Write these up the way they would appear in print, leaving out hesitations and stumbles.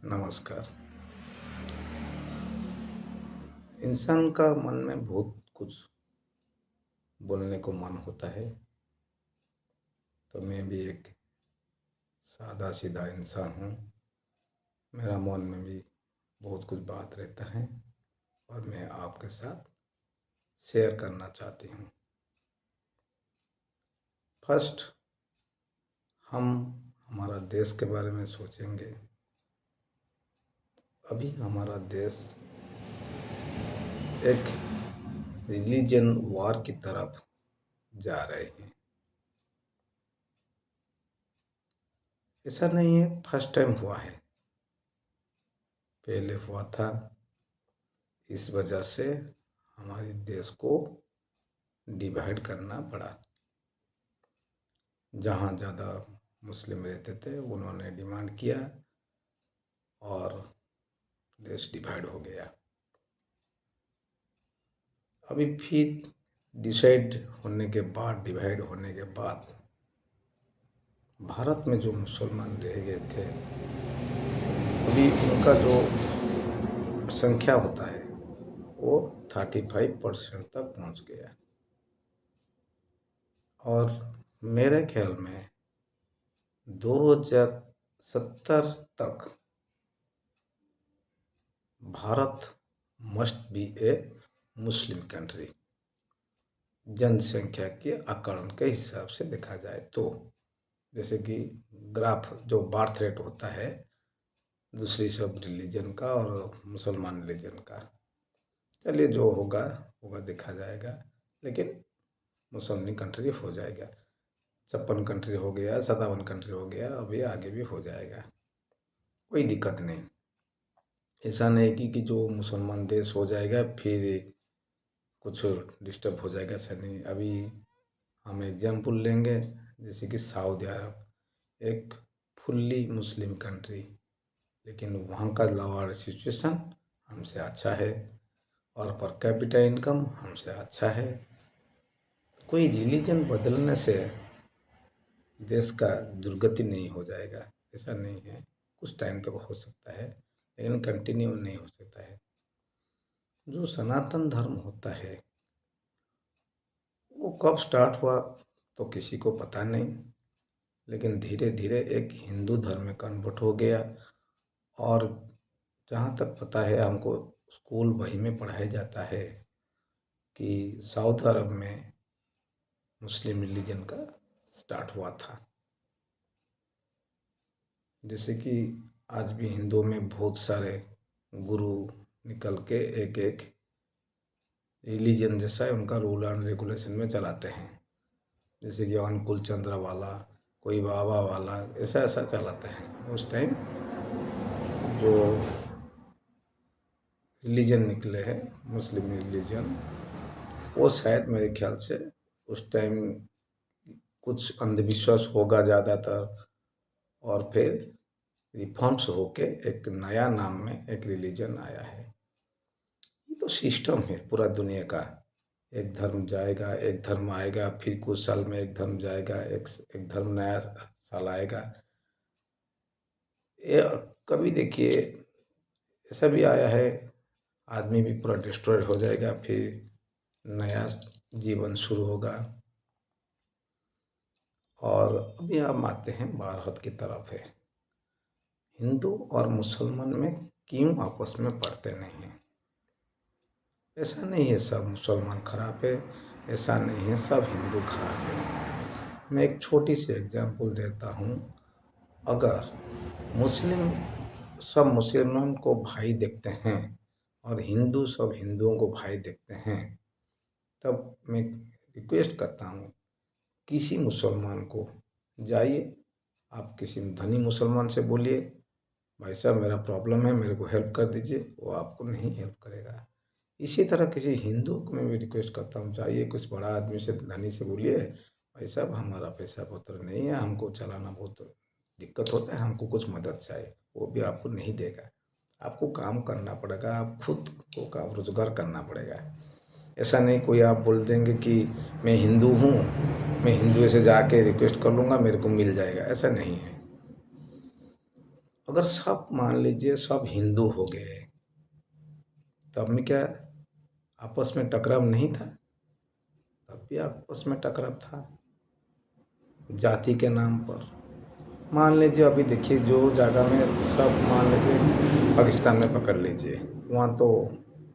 नमस्कार। इंसान का मन में बहुत कुछ बोलने को मन होता है। तो मैं भी एक सादा-सीधा इंसान हूँ। मेरा मन में भी बहुत कुछ बात रहता है और मैं आपके साथ शेयर करना चाहती हूँ। फर्स्ट हम हमारा देश के बारे में सोचेंगे। अभी हमारा देश एक रिलीजन वॉर की तरफ जा रहे हैं। ऐसा नहीं है फर्स्ट टाइम हुआ है, पहले हुआ था। इस वजह से हमारे देश को डिवाइड करना पड़ा। जहाँ ज़्यादा मुस्लिम रहते थे उन्होंने डिमांड किया और देश डिवाइड हो गया। अभी फिर डिवाइड होने के बाद भारत में जो मुसलमान रह गए थे, अभी उनका जो संख्या होता है वो 35% तक पहुंच गया। और मेरे ख्याल में 2070 तक Bharat must be A Muslim country, जनसंख्या के आकलन के हिसाब से देखा जाए तो। जैसे कि ग्राफ जो बर्थ रेट होता है दूसरी सब रिलीजन का और मुसलमान रिलीजन का, चलिए जो होगा होगा देखा जाएगा, लेकिन मुसलमान कंट्री हो जाएगा। 56 कंट्री हो गया, 57 कंट्री हो गया, अभी आगे भी हो जाएगा, कोई दिक्कत नहीं। ऐसा नहीं कि जो मुसलमान देश हो जाएगा फिर कुछ डिस्टर्ब हो जाएगा, ऐसा नहीं। अभी हम एग्जाम्पल लेंगे, जैसे कि सऊदी अरब एक फुल्ली मुस्लिम कंट्री, लेकिन वहाँ का लॉ और सिचुएशन हमसे अच्छा है और पर कैपिटा इनकम हमसे अच्छा है। कोई रिलीजन बदलने से देश का दुर्गति नहीं हो जाएगा, ऐसा नहीं है। कुछ टाइम तक हो सकता है लेकिन कंटिन्यू नहीं हो सकता है। जो सनातन धर्म होता है वो कब स्टार्ट हुआ तो किसी को पता नहीं, लेकिन धीरे धीरे एक हिंदू धर्म में कन्वर्ट हो गया। और जहाँ तक पता है हमको, स्कूल वही में पढ़ाया जाता है कि सऊदी अरब में मुस्लिम रिलीजन का स्टार्ट हुआ था। जैसे कि आज भी हिंदुओं में बहुत सारे गुरु निकल के एक एक रिलीजन जैसा है उनका रूल एंड रेगुलेशन में चलाते हैं। जैसे कि अनुकूल चंद्र वाला, कोई बाबा वाला, ऐसा ऐसा चलाते हैं। उस टाइम जो रिलीजन निकले हैं मुस्लिम रिलीजन, वो शायद मेरे ख्याल से उस टाइम कुछ अंधविश्वास होगा ज़्यादातर, और फिर रिफॉर्म्स होके एक नया नाम में एक रिलीजन आया है। ये तो सिस्टम है पूरा दुनिया का। एक धर्म जाएगा, एक धर्म आएगा, फिर कुछ साल में एक धर्म जाएगा, एक धर्म नया साल आएगा। ये कभी देखिए ऐसा भी आया है, आदमी भी पूरा डिस्ट्रॉय हो जाएगा, फिर नया जीवन शुरू होगा। और अभी हम आते हैं भारत की तरफ है। हिंदू और मुसलमान में क्यों आपस में पढ़ते नहीं हैं? ऐसा नहीं है सब मुसलमान खराब है, ऐसा नहीं है सब हिंदू खराब है। मैं एक छोटी सी एग्जांपल देता हूँ। अगर मुस्लिम सब मुसलमान को भाई देखते हैं और हिंदू सब हिंदुओं को भाई देखते हैं, तब मैं रिक्वेस्ट करता हूँ किसी मुसलमान को जाइए, आप किसी धनी मुसलमान से बोलिए, भाई साहब मेरा प्रॉब्लम है, मेरे को हेल्प कर दीजिए, वो आपको नहीं हेल्प करेगा। इसी तरह किसी हिंदू को मैं भी रिक्वेस्ट करता हूँ, जाइए कुछ बड़ा आदमी से, धनी से बोलिए, भाई साहब हमारा पैसा पत्र नहीं है, हमको चलाना बहुत दिक्कत होता है, हमको कुछ मदद चाहिए। वो भी आपको नहीं देगा, आपको काम करना पड़ेगा, आप खुद को काम रोजगार करना पड़ेगा। ऐसा नहीं कोई आप बोल देंगे कि मैं हिंदू हूँ, मैं हिंदू से जाके रिक्वेस्ट कर लूँगा मेरे को मिल जाएगा, ऐसा नहीं है। अगर सब मान लीजिए सब हिंदू हो गए, तब में क्या आपस में टकराव नहीं था? तब भी आपस में टकराव था, जाति के नाम पर। मान लीजिए अभी देखिए जो जगह में सब, मान लीजिए पाकिस्तान में पकड़ लीजिए, वहाँ तो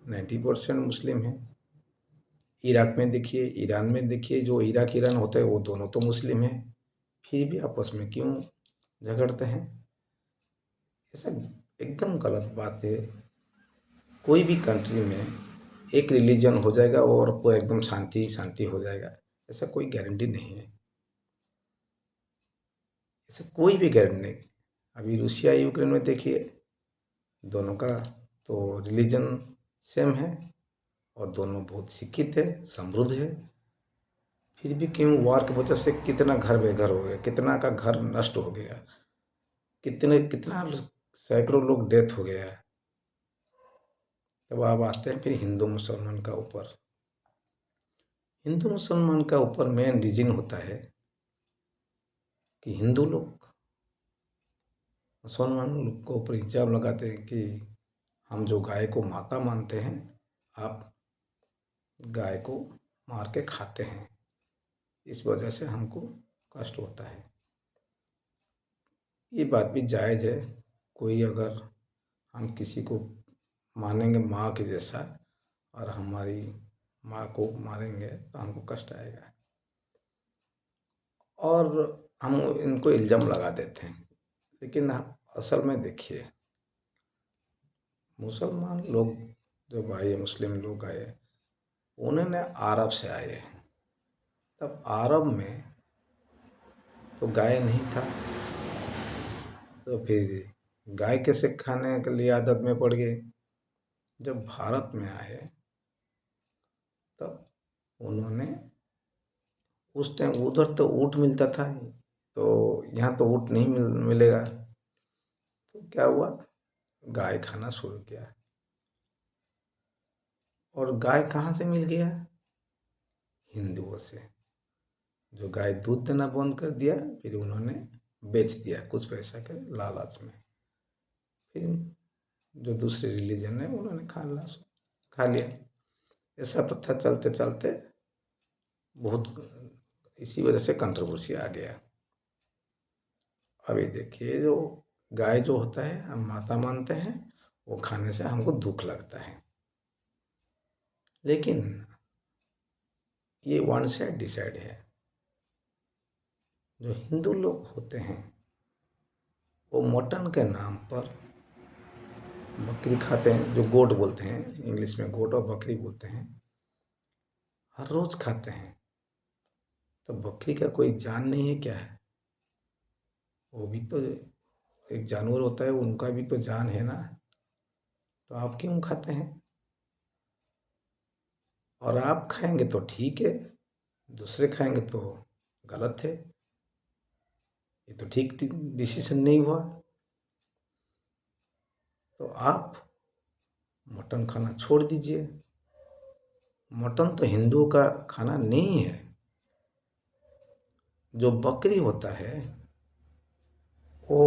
90% मुस्लिम हैं। इराक में देखिए, ईरान में देखिए, जो इराक ईरान होता है वो दोनों तो मुस्लिम हैं, फिर भी आपस में क्यों झगड़ते हैं? ऐसा एकदम गलत बात है। कोई भी कंट्री में एक रिलीजन हो जाएगा और पूरा एकदम शांति शांति हो जाएगा, ऐसा कोई गारंटी नहीं है। ऐसा कोई भी गारंटी नहीं। अभी रूसिया यूक्रेन में देखिए, दोनों का तो रिलीजन सेम है और दोनों बहुत शिक्षित है, समृद्ध है, फिर भी क्यों वार की वजह से कितना घर बेघर हो गया, कितना का घर नष्ट हो गया, कितना सैकड़ों लोग डेथ हो गया। तब आप आते हैं फिर हिंदू मुसलमान का ऊपर। हिंदू मुसलमान का ऊपर मेन रीजन होता है कि हिंदू लोग मुसलमान लोग को ऊपर इल्ज़ाम लगाते हैं कि हम जो गाय को माता मानते हैं, आप गाय को मार के खाते हैं, इस वजह से हमको कष्ट होता है। ये बात भी जायज़ है। कोई अगर हम किसी को मानेंगे माँ के जैसा और हमारी माँ को मारेंगे तो हमको कष्ट आएगा, और हम इनको इल्ज़ाम लगा देते हैं। लेकिन असल में देखिए, मुसलमान लोग जब आए, मुस्लिम लोग आए, उन्होंने अरब से आए हैं। तब अरब में तो गाय नहीं था, तो फिर गाय कैसे खाने के लिए आदत में पड़ गए। जब भारत में आए तब उन्होंने, उस टाइम उधर तो ऊँट मिलता था, तो यहाँ तो ऊँट नहीं मिलेगा, तो क्या हुआ, गाय खाना शुरू किया। और गाय कहाँ से मिल गया? हिंदुओं से। जो गाय दूध देना बंद कर दिया, फिर उन्होंने बेच दिया कुछ पैसा के लालच में। फिर जो दूसरे रिलीजन है उन्होंने खा लिया। ऐसा प्रथा चलते चलते बहुत, इसी वजह से कंट्रोवर्सी आ गया। अभी देखिए, जो गाय जो होता है हम माता मानते हैं, वो खाने से हमको दुख लगता है, लेकिन ये वन साइड डिसाइड है। जो हिंदू लोग होते हैं वो मटन के नाम पर बकरी खाते हैं, जो गोट बोलते हैं, इंग्लिश में गोट और बकरी बोलते हैं, हर रोज खाते हैं। तो बकरी का कोई जान नहीं है क्या है? वो भी तो एक जानवर होता है, उनका भी तो जान है ना। तो आप क्यों खाते हैं? और आप खाएंगे तो ठीक है, दूसरे खाएंगे तो गलत है। ये तो ठीक डिसीजन नहीं हुआ। तो आप मटन खाना छोड़ दीजिए। मटन तो हिंदुओं का खाना नहीं है। जो बकरी होता है वो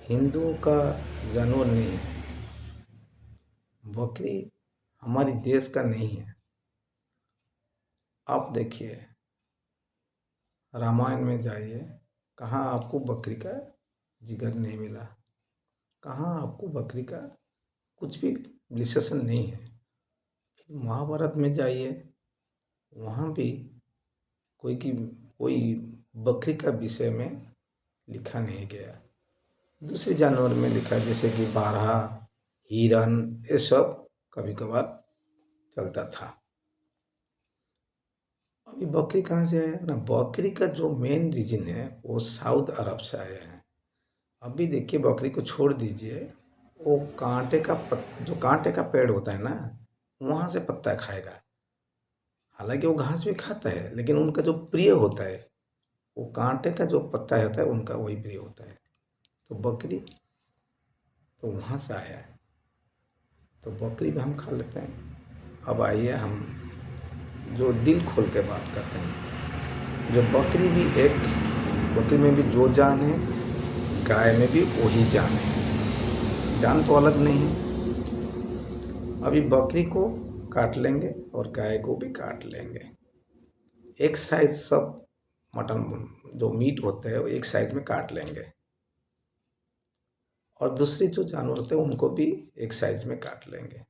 हिंदुओं का जानवर नहीं है। बकरी हमारी देश का नहीं है। आप देखिए, रामायण में जाइए, कहाँ आपको बकरी का जिगर नहीं मिला, कहाँ आपको बकरी का कुछ भी विशेषण नहीं है। फिर महाभारत में जाइए, वहाँ भी कोई बकरी का विषय में लिखा नहीं गया। दूसरे जानवर में लिखा, जैसे कि बारहा, हिरन, ये सब कभी कभार चलता था। अभी बकरी कहाँ से आया ना? बकरी का जो मेन रीजन है वो साउथ अरब से आया है। अभी देखिए, बकरी को छोड़ दीजिए, वो जो कांटे का पेड़ होता है ना, वहाँ से पत्ता खाएगा। हालांकि वो घास भी खाता है, लेकिन उनका जो प्रिय होता है वो कांटे का जो पत्ता होता है, उनका वही प्रिय होता है। तो बकरी तो वहाँ से आया है, तो बकरी भी हम खा लेते हैं। अब आइए हम जो दिल खोल के बात करते हैं, जो बकरी में भी जो जान है, गाय में भी वही जान है। जान तो अलग नहीं है। अभी बकरी को काट लेंगे और गाय को भी काट लेंगे, एक साइज सब मटन जो मीट होते हैं वो एक साइज में काट लेंगे, और दूसरी जो जानवर होते हैं उनको भी एक साइज में काट लेंगे,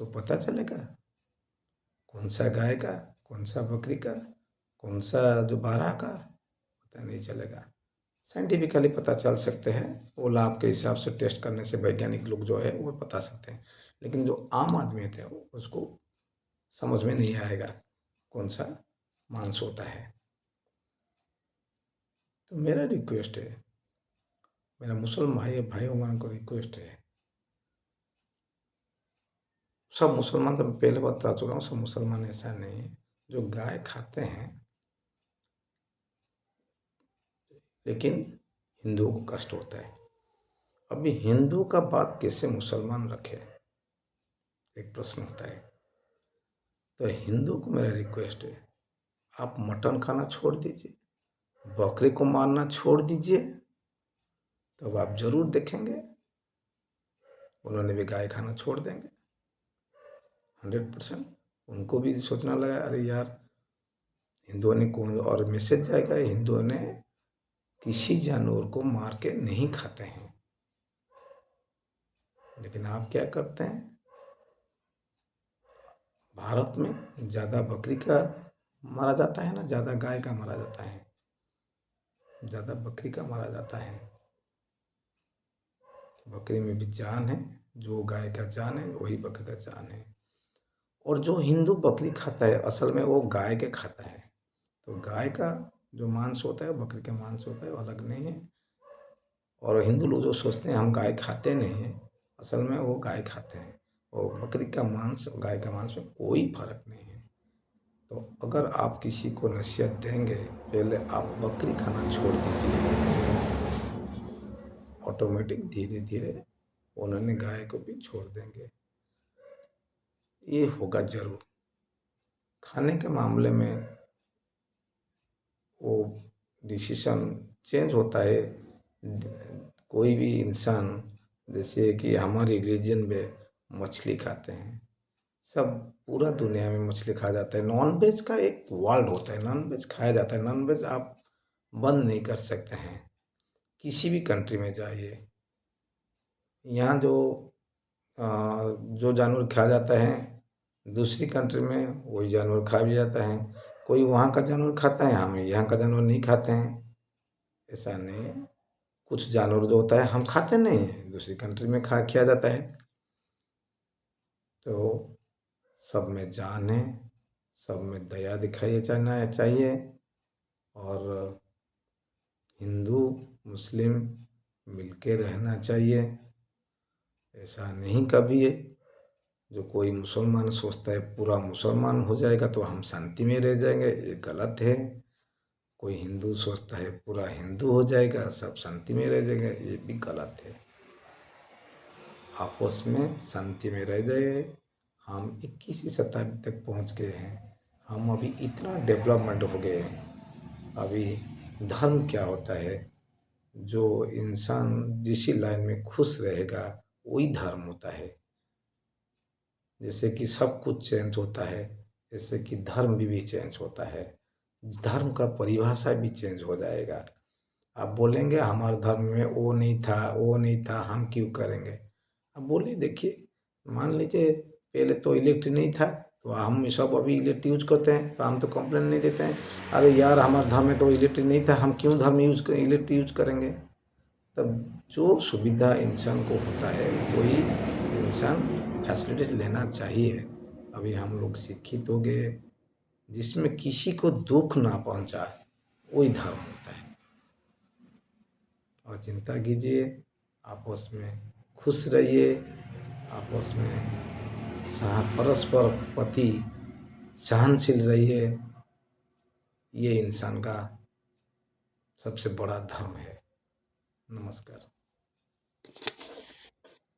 तो पता चलेगा कौन सा गाय का, कौन सा बकरी का, कौन सा जो बारह का, पता नहीं चलेगा। साइंटिफिकली पता चल सकते हैं, वो लाभ के हिसाब से टेस्ट करने से वैज्ञानिक लोग जो है वो बता सकते हैं, लेकिन जो आम आदमी थे उसको समझ में नहीं आएगा कौन सा मांस होता है। तो मेरा रिक्वेस्ट है, मेरा मुसलमान भाइयों को रिक्वेस्ट है, सब मुसलमान, तो पहले बता चुका हूँ, सब मुसलमान ऐसा नहीं है। जो गाय खाते हैं, लेकिन हिंदुओं को कष्ट होता है। अभी हिंदू का बात कैसे मुसलमान रखे, एक प्रश्न होता है। तो हिंदू को मेरा रिक्वेस्ट है, आप मटन खाना छोड़ दीजिए, बकरे को मारना छोड़ दीजिए, तब आप जरूर देखेंगे उन्होंने भी गाय खाना छोड़ देंगे 100%। उनको भी सोचना लगा, अरे यार हिंदुओं ने कौन, और मैसेज जाएगा, हिंदुओं ने किसी जानवर को मार के नहीं खाते हैं। लेकिन आप क्या करते हैं, भारत में ज़्यादा बकरी का मारा जाता है ना, ज़्यादा गाय का मारा जाता है, ज़्यादा बकरी का मारा जाता है। बकरी में भी जान है, जो गाय का जान है वही बकरी का जान है। और जो हिंदू बकरी खाता है असल में वो गाय के खाता है, तो गाय का जो मांस होता है बकरी का मांस होता है वो अलग नहीं है। और हिंदू लोग जो सोचते हैं हम गाय खाते नहीं हैं, असल में वो गाय खाते हैं, और बकरी का मांस और गाय का मांस में कोई फर्क नहीं है। तो अगर आप किसी को नसीहत देंगे, पहले आप बकरी खाना छोड़ दीजिए, ऑटोमेटिक धीरे धीरे उन्होंने गाय को भी छोड़ देंगे। ये होगा जरूर। खाने के मामले में वो डिसीजन चेंज होता है। कोई भी इंसान, जैसे कि हमारे रिलीजन में मछली खाते हैं, सब पूरा दुनिया में मछली खाया जाता है। नॉन वेज का एक वर्ल्ड होता है, नॉन वेज खाया जाता है, नॉन वेज आप बंद नहीं कर सकते हैं। किसी भी कंट्री में जाइए, यहाँ जो जानवर खाया जाता है दूसरी कंट्री में वही जानवर खा भी जाता है। कोई वहाँ का जानवर खाता है, हम यहाँ का जानवर नहीं खाते हैं, ऐसा नहीं है। कुछ जानवर जो होता है हम खाते नहीं हैं, दूसरी कंट्री में खा किया जाता है। तो सब में जान है, सब में दया दिखाई जाना चाहिए। और हिंदू मुस्लिम मिलके रहना चाहिए। ऐसा नहीं कभी है जो कोई मुसलमान सोचता है पूरा मुसलमान हो जाएगा तो हम शांति में रह जाएंगे, ये गलत है। कोई हिंदू सोचता है पूरा हिंदू हो जाएगा सब शांति में रह जाएंगे, ये भी गलत है। आपस में शांति में रह जाए। हम 21वीं शताब्दी तक पहुंच गए हैं, हम अभी इतना डेवलपमेंट हो गए हैं। अभी धर्म क्या होता है, जो इंसान जिस लाइन में खुश रहेगा वही धर्म होता है। जैसे कि सब कुछ चेंज होता है, जैसे कि धर्म भी चेंज होता है, धर्म का परिभाषा भी चेंज हो जाएगा। आप बोलेंगे हमारे धर्म में वो नहीं था, वो नहीं था, हम क्यों करेंगे। अब बोलिए, देखिए, मान लीजिए पहले तो इलेक्ट्रिक नहीं था, तो हम सब अभी इलेक्ट्रिक यूज करते हैं, तो हम तो कंप्लेन नहीं देते हैं, अरे यार हमारे धर्म में तो इलेक्ट्रिक नहीं था, हम क्यों इलेक्ट्रिक यूज करेंगे। तब जो सुविधा इंसान को होता है वही इंसान फैसिलिटीज लेना चाहिए। अभी हम लोग शिक्षित हो गए, जिसमें किसी को दुख ना पहुंचाए वही धर्म होता है। और चिंता कीजिए, आपस में खुश रहिए, आपस में परस्पर पति सहनशील रहिए। ये इंसान का सबसे बड़ा धर्म है। नमस्कार।